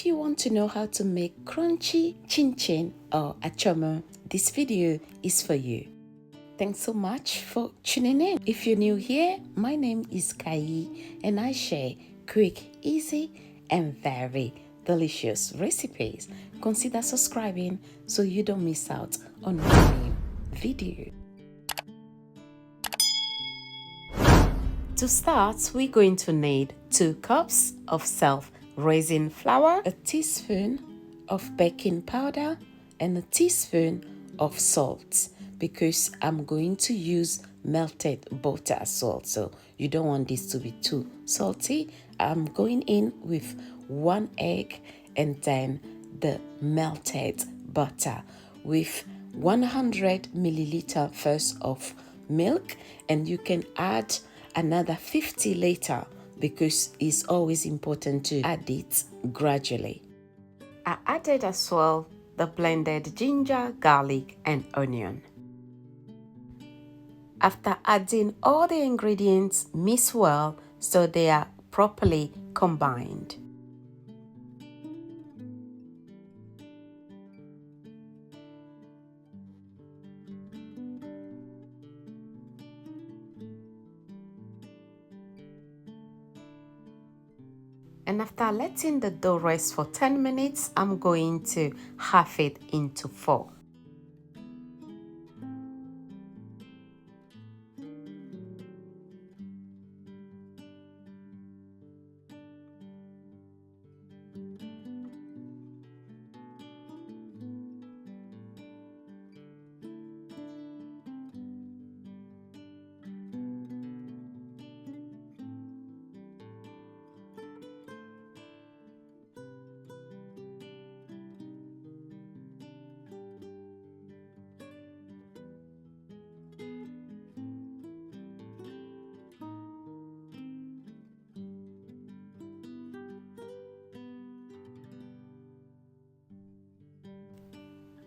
if you want to know how to make crunchy chin-chin or Atchomon, this video is for you. Thanks so much for tuning in. If you're new here, my name is Kai and I share quick, easy and very delicious recipes. Consider subscribing so you don't miss out on my new video. To start, we're going to need 2 cups of self-raising flour, a teaspoon of baking powder, and a teaspoon of salt, because I'm going to use melted butter salt, so you don't want this to be too salty. I'm going in with 1 egg and then the melted butter with 100 milliliter first of milk, and you can add another 50 later because it's always important to add it gradually. I added as well the blended ginger, garlic and onion. After adding all the ingredients, mix well so they are properly combined. And after letting the dough rest for 10 minutes, I'm going to half it into 4.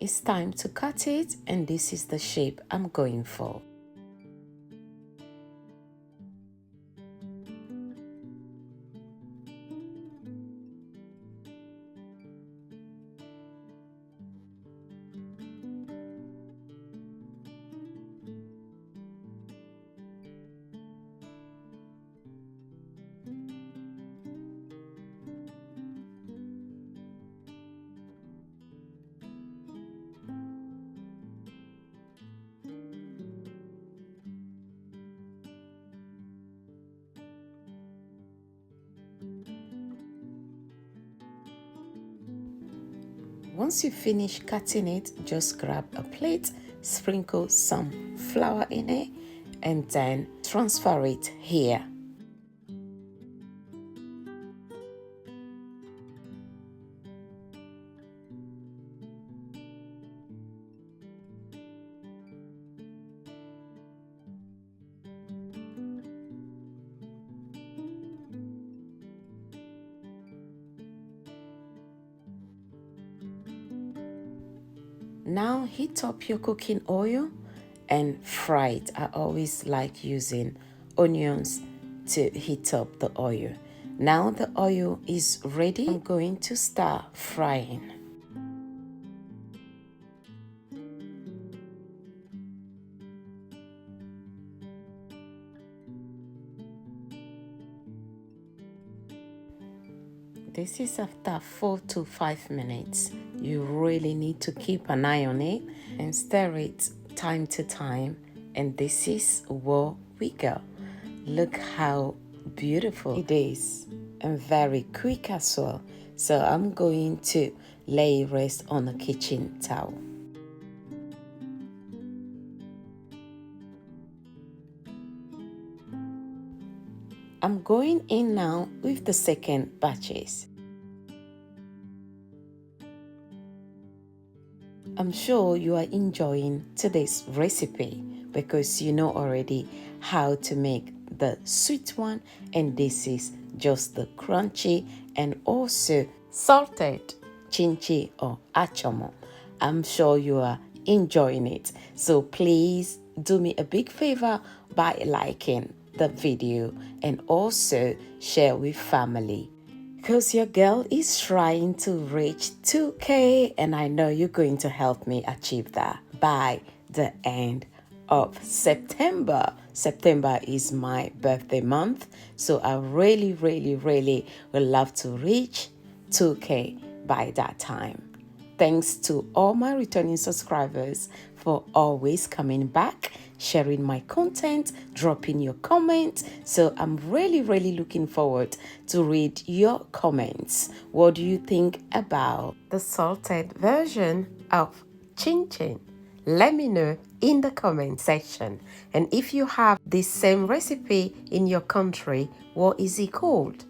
It's time to cut it, and this is the shape I'm going for. Once you finish cutting it, just grab a plate, sprinkle some flour in it, and then transfer it here. Now heat up your cooking oil and fry it. I always like using onions to heat up the oil. Now the oil is ready. I'm going to start frying. This is after 4 to 5 minutes. You really need to keep an eye on it and stir it time to time. And this is where we go. Look how beautiful it is and very quick as well. So I'm going to lay it rest on a kitchen towel. I'm going in now with the second batches. I'm sure you are enjoying today's recipe because you know already how to make the sweet one, and this is just the crunchy and also salted chin-chin or Atchomon. I'm sure you are enjoying it. So please do me a big favor by liking the video and also share with family. because your girl is trying to reach 2K, and I know you're going to help me achieve that by the end of September. September is my birthday month, so I really would love to reach 2K by that time. Thanks to all my returning subscribers for always coming back, sharing my content, dropping your comments. So I'm really looking forward to read your comments. What do you think about the salted version of Chin Chin? Let me know in the comment section. And if you have this same recipe in your country, what is it called?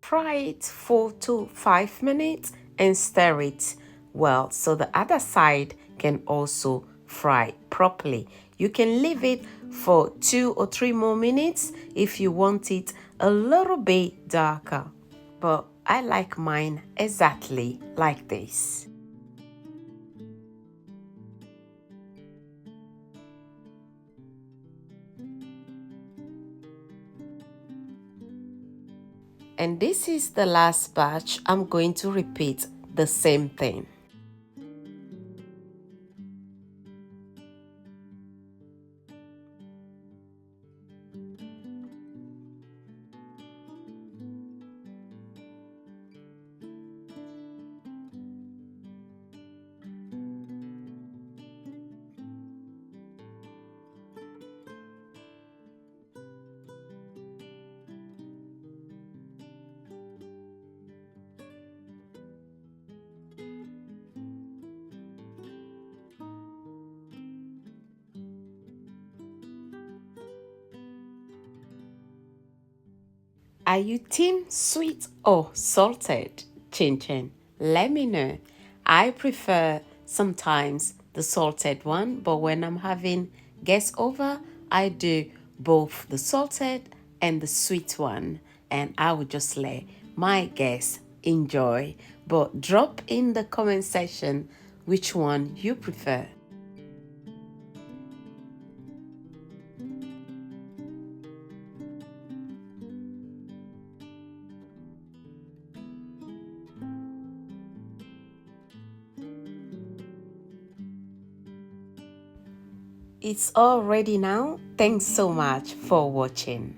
Fry it 4 to 5 minutes and stir it well so the other side can also fry properly. You can leave it for 2 or 3 more minutes if you want it a little bit darker, but I like mine exactly like this. And this is the last batch. I'm going to repeat the same thing. Are you team sweet or salted Chin Chin? Let me know. I prefer sometimes the salted one, but when I'm having guests over, I do both the salted and the sweet one, and I would just let my guests enjoy. But drop in the comment section which one you prefer. It's all ready now. Thanks so much for watching.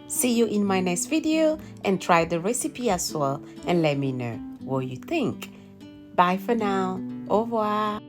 See you in my next video and try the recipe as well and let me know what you think. Bye for now. Au revoir.